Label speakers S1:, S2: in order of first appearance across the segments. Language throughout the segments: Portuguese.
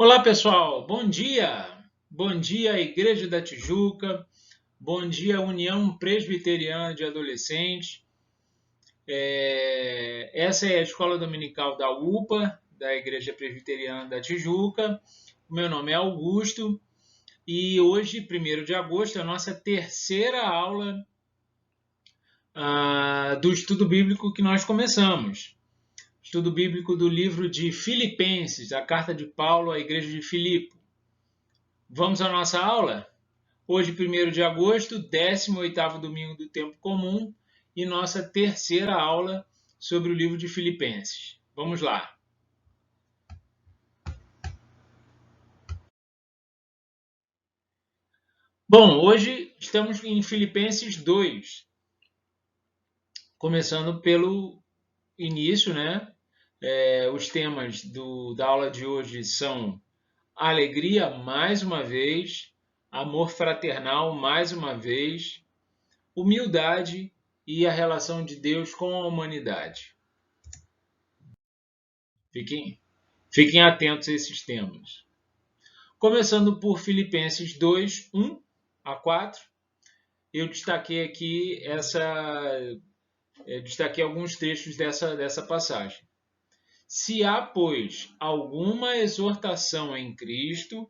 S1: Olá, pessoal. Bom dia. Bom dia, Igreja da Tijuca. Bom dia, União Presbiteriana de Adolescentes. Essa é a Escola Dominical da UPA, da Igreja Presbiteriana da Tijuca. O meu nome é Augusto e hoje, 1º de agosto, é a nossa terceira aula do estudo bíblico que nós começamos. Estudo bíblico do livro de Filipenses, a carta de Paulo à Igreja de Filipe. Vamos à nossa aula? Hoje, 1º de agosto, 18º domingo do tempo comum e nossa terceira aula sobre o livro de Filipenses. Vamos lá. Bom, hoje estamos em Filipenses 2, começando pelo início, né? Os temas da aula de hoje são alegria, mais uma vez, amor fraternal, mais uma vez, humildade e a relação de Deus com a humanidade. Fiquem atentos a esses temas. Começando por Filipenses 2, 1 a 4, eu destaquei aqui alguns trechos dessa passagem. Se há, pois, alguma exortação em Cristo,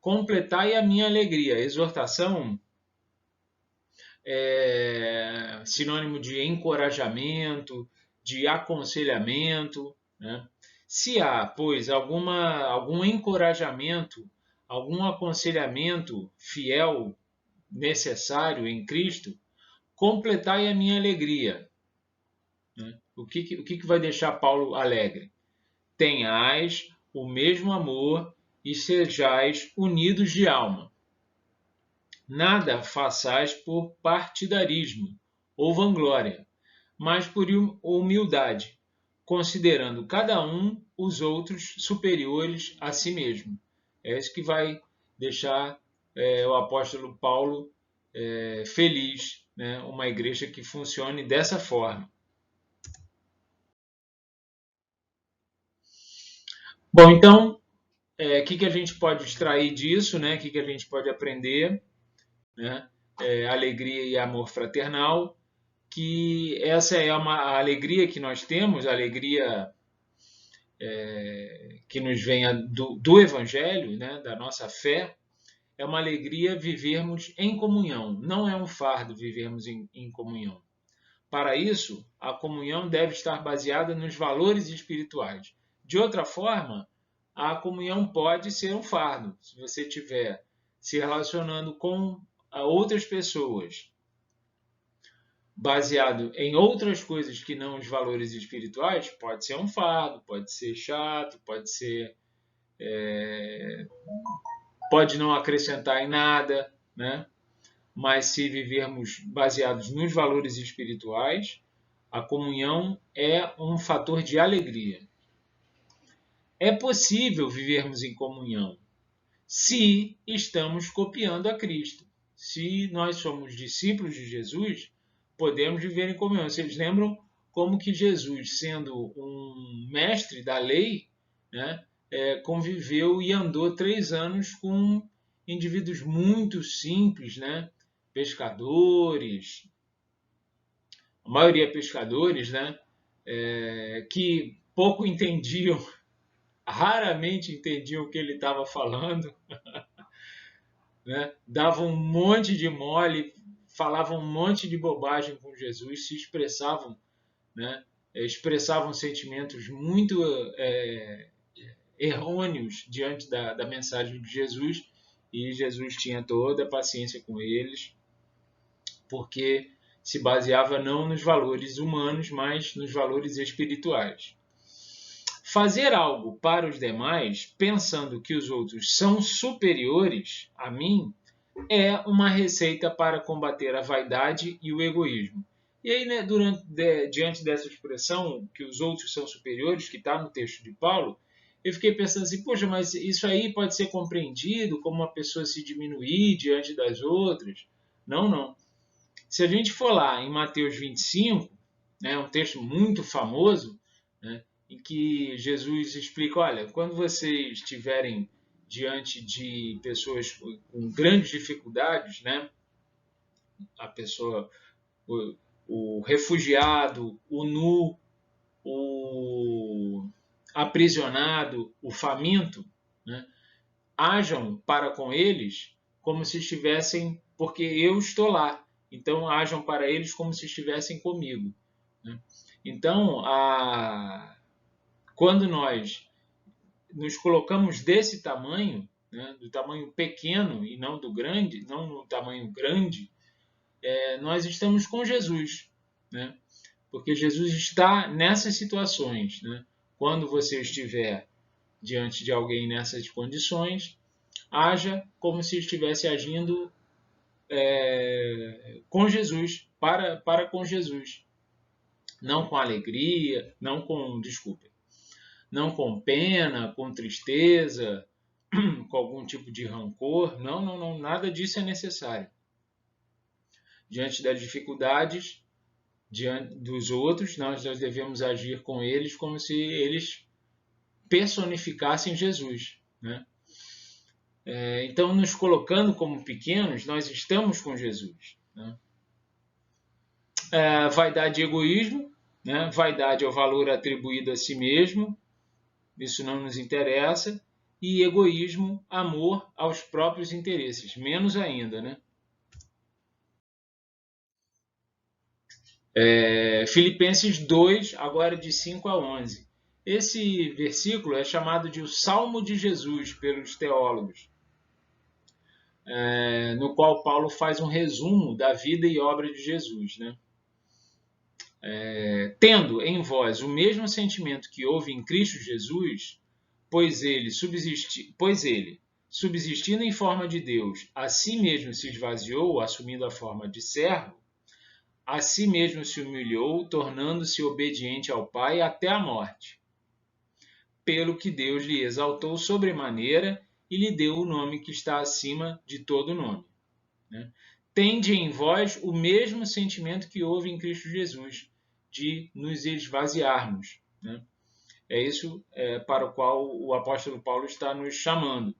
S1: completai a minha alegria. Exortação é sinônimo de encorajamento, de aconselhamento, né? Se há, pois, algum encorajamento, algum aconselhamento fiel, necessário em Cristo, completai a minha alegria. Né? O que vai deixar Paulo alegre? Tenhais o mesmo amor e sejais unidos de alma. Nada façais por partidarismo ou vanglória, mas por humildade, considerando cada um os outros superiores a si mesmo. É isso que vai deixar o apóstolo Paulo feliz, né? Uma igreja que funcione dessa forma. Bom, então, o que a gente pode extrair disso, né? O que a gente pode aprender, né? Alegria e amor fraternal, que essa é a alegria que nós temos, a alegria que nos vem do Evangelho, né? Da nossa fé, é uma alegria vivermos em comunhão, não é um fardo vivermos em comunhão. Para isso, a comunhão deve estar baseada nos valores espirituais. De outra forma, a comunhão pode ser um fardo. Se você estiver se relacionando com outras pessoas baseado em outras coisas que não os valores espirituais, pode ser um fardo, pode ser chato, pode não acrescentar em nada, né? Mas se vivermos baseados nos valores espirituais, a comunhão é um fator de alegria. É possível vivermos em comunhão se estamos copiando a Cristo. Se nós somos discípulos de Jesus, podemos viver em comunhão. Vocês lembram como que Jesus, sendo um mestre da lei, né, conviveu e andou 3 anos com indivíduos muito simples, né, pescadores, a maioria pescadores, né, que pouco entendiam, raramente entendiam o que ele estava falando, né, davam um monte de mole, falavam um monte de bobagem com Jesus, se expressavam, né, expressavam sentimentos muito errôneos diante da mensagem de Jesus, e Jesus tinha toda a paciência com eles, porque se baseava não nos valores humanos, mas nos valores espirituais. Fazer algo para os demais, pensando que os outros são superiores a mim, é uma receita para combater a vaidade e o egoísmo. E aí, né, diante dessa expressão, que os outros são superiores, que está no texto de Paulo, eu fiquei pensando assim, poxa, mas isso aí pode ser compreendido como uma pessoa se diminuir diante das outras? Não, não. Se a gente for lá em Mateus 25, né, um texto muito famoso, né, em que Jesus explica, olha, quando vocês estiverem diante de pessoas com grandes dificuldades, né? A pessoa, o refugiado, o nu, o aprisionado, o faminto, né? Hajam para com eles como se estivessem, porque eu estou lá. Então, hajam para eles como se estivessem comigo. Né? Então, quando nós nos colocamos desse tamanho, né, do tamanho pequeno e não do grande, não no tamanho grande, nós estamos com Jesus. Né? Porque Jesus está nessas situações. Né? Quando você estiver diante de alguém nessas condições, haja como se estivesse agindo com Jesus, para com Jesus. Não com alegria, não com, desculpa, não com pena, com tristeza, com algum tipo de rancor. Não, não, não, nada disso é necessário. Diante das dificuldades diante dos outros, nós devemos agir com eles como se eles personificassem Jesus. Né? Então, nos colocando como pequenos, nós estamos com Jesus. Né? Vaidade e egoísmo. Né? Vaidade é o valor atribuído a si mesmo, isso não nos interessa. E egoísmo, amor aos próprios interesses, menos ainda. Né? Filipenses 2, agora de 5 a 11. Esse versículo é chamado de o Salmo de Jesus pelos teólogos, no qual Paulo faz um resumo da vida e obra de Jesus. Né? Tendo em vós o mesmo sentimento que houve em Cristo Jesus, pois ele, subsistindo em forma de Deus, a si mesmo se esvaziou, assumindo a forma de servo, a si mesmo se humilhou, tornando-se obediente ao Pai até a morte. Pelo que Deus lhe exaltou sobremaneira e lhe deu o nome que está acima de todo nome. Né? Tende em vós o mesmo sentimento que houve em Cristo Jesus, de nos esvaziarmos. Né? É isso para o qual o apóstolo Paulo está nos chamando.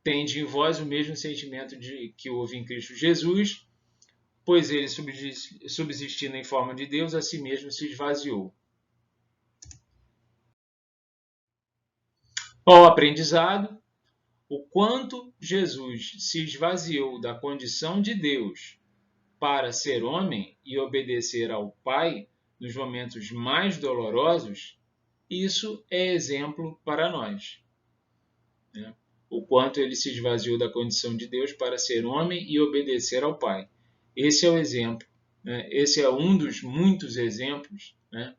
S1: Tende em vós o mesmo sentimento que houve em Cristo Jesus, pois ele, subsistindo em forma de Deus, a si mesmo se esvaziou. Ao aprendizado, o quanto Jesus se esvaziou da condição de Deus para ser homem e obedecer ao Pai nos momentos mais dolorosos, isso é exemplo para nós. Né? O quanto ele se esvaziou da condição de Deus para ser homem e obedecer ao Pai. Esse é o exemplo. Né? Esse é um dos muitos exemplos, né?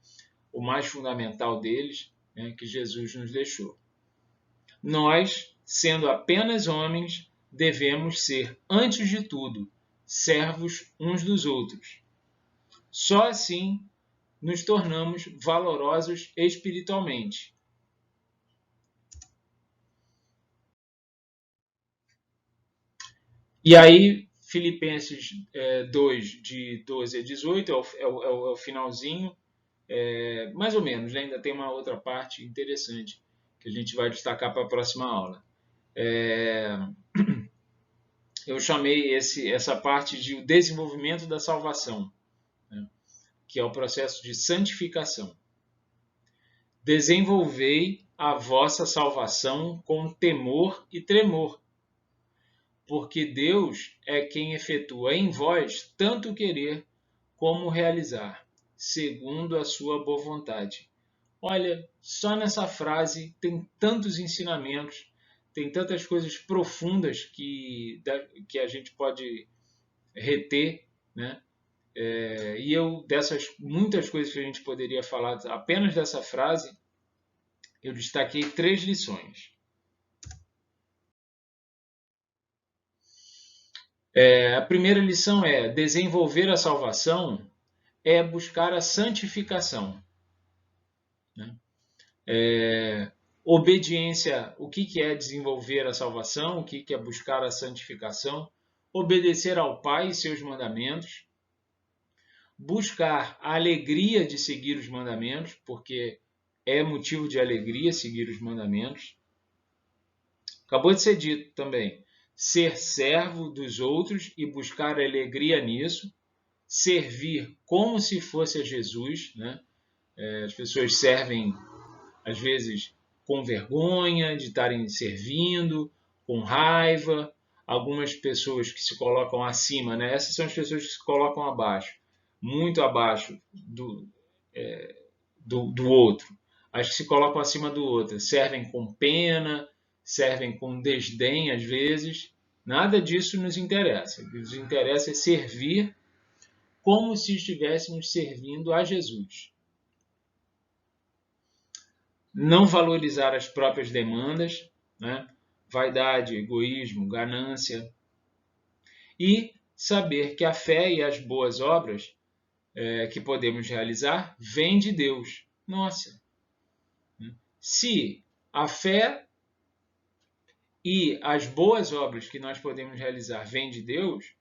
S1: O mais fundamental deles, né? Que Jesus nos deixou. Nós, sendo apenas homens, devemos ser, antes de tudo, servos uns dos outros. Só assim nos tornamos valorosos espiritualmente. E aí, Filipenses 2, de 12 a 18, é o finalzinho, mais ou menos, né? Ainda tem uma outra parte interessante que a gente vai destacar para a próxima aula. Eu chamei essa parte de o desenvolvimento da salvação, né? Que é o processo de santificação. Desenvolvei a vossa salvação com temor e tremor, porque Deus é quem efetua em vós tanto querer como realizar, segundo a sua boa vontade. Olha, só nessa frase tem tantos ensinamentos, tem tantas coisas profundas que a gente pode reter, né? E eu, dessas muitas coisas que a gente poderia falar apenas dessa frase, eu destaquei 3 lições. A primeira lição é: desenvolver a salvação é buscar a santificação. Né? Obediência, o que é desenvolver a salvação? O que é buscar a santificação? Obedecer ao Pai e seus mandamentos. Buscar a alegria de seguir os mandamentos, porque é motivo de alegria seguir os mandamentos. Acabou de ser dito também, ser servo dos outros e buscar alegria nisso, servir como se fosse a Jesus, né? As pessoas servem, às vezes, com vergonha de estarem servindo, com raiva. Algumas pessoas que se colocam acima, né? Essas são as pessoas que se colocam abaixo, muito abaixo do outro. As que se colocam acima do outro servem com pena, servem com desdém às vezes. Nada disso nos interessa. O que nos interessa é servir como se estivéssemos servindo a Jesus. Não valorizar as próprias demandas, né? Vaidade, egoísmo, ganância. E saber que a fé e as boas obras que podemos realizar vêm de Deus. Nossa! Se a fé e as boas obras que nós podemos realizar vêm de Deus,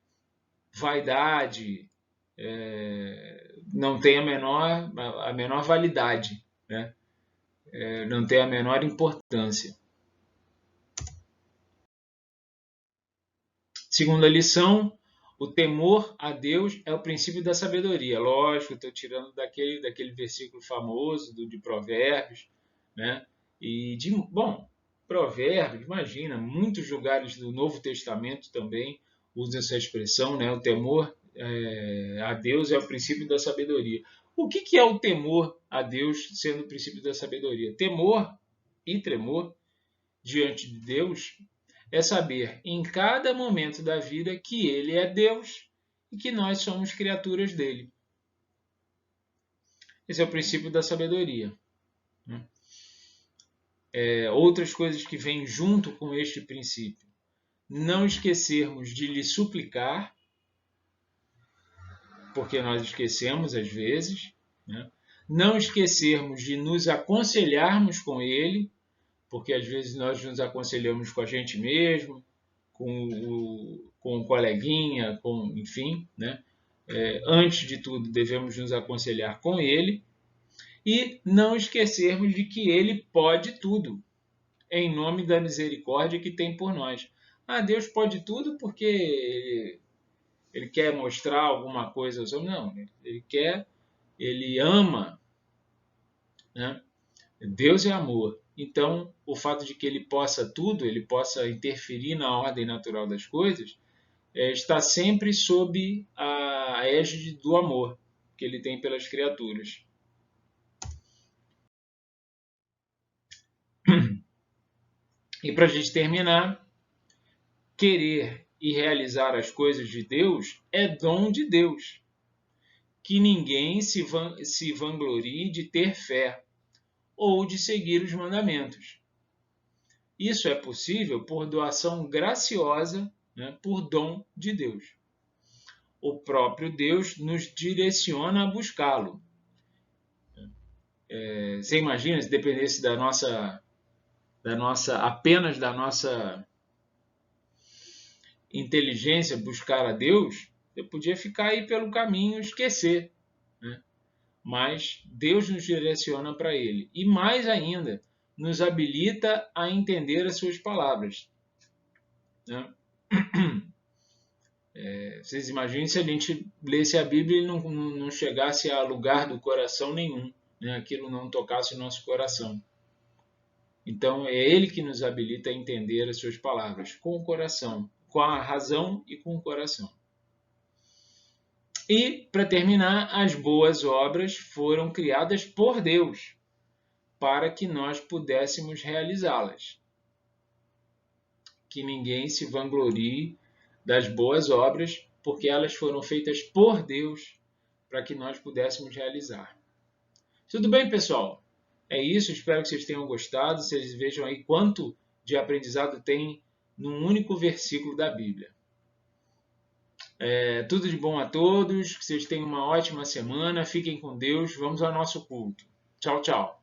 S1: vaidade não tem a menor validade, né? Não tem a menor importância. Segunda lição, o temor a Deus é o princípio da sabedoria. Lógico, estou tirando daquele versículo famoso de Provérbios, né? Provérbios, imagina, muitos lugares do Novo Testamento também usam essa expressão, né? O temor a Deus é o princípio da sabedoria. O que é o temor a Deus sendo o princípio da sabedoria? Temor e tremor diante de Deus é saber em cada momento da vida que Ele é Deus e que nós somos criaturas dele. Esse é o princípio da sabedoria. Outras coisas que vêm junto com este princípio. Não esquecermos de lhe suplicar, porque nós esquecemos às vezes. Né? Não esquecermos de nos aconselharmos com Ele, porque às vezes nós nos aconselhamos com a gente mesmo, com o coleguinha, enfim, né? Antes de tudo, devemos nos aconselhar com Ele e não esquecermos de que Ele pode tudo, em nome da misericórdia que tem por nós. Deus pode tudo porque Ele quer mostrar alguma coisa aos homens? Não, Ele ama, né? Deus é amor. Então, o fato de que Ele possa tudo, Ele possa interferir na ordem natural das coisas, está sempre sob a égide do amor que Ele tem pelas criaturas. E para a gente terminar, querer e realizar as coisas de Deus é dom de Deus. Que ninguém se vanglorie de ter fé ou de seguir os mandamentos. Isso é possível por doação graciosa, né, por dom de Deus. O próprio Deus nos direciona a buscá-lo. Você imagina se dependesse apenas da nossa inteligência buscar a Deus? Você podia ficar aí pelo caminho e esquecer, né? Mas Deus nos direciona para Ele. E mais ainda, nos habilita a entender as suas palavras, né? Vocês imaginem se a gente lesse a Bíblia e não chegasse a lugar do coração nenhum, né? Aquilo não tocasse o nosso coração. Então, é Ele que nos habilita a entender as suas palavras, com o coração, com a razão e com o coração. E, para terminar, as boas obras foram criadas por Deus, para que nós pudéssemos realizá-las. Que ninguém se vanglorie das boas obras, porque elas foram feitas por Deus, para que nós pudéssemos realizar. Tudo bem, pessoal? É isso, espero que vocês tenham gostado, vocês vejam aí quanto de aprendizado tem num único versículo da Bíblia. Tudo de bom a todos, que vocês tenham uma ótima semana, fiquem com Deus, vamos ao nosso culto. Tchau, tchau.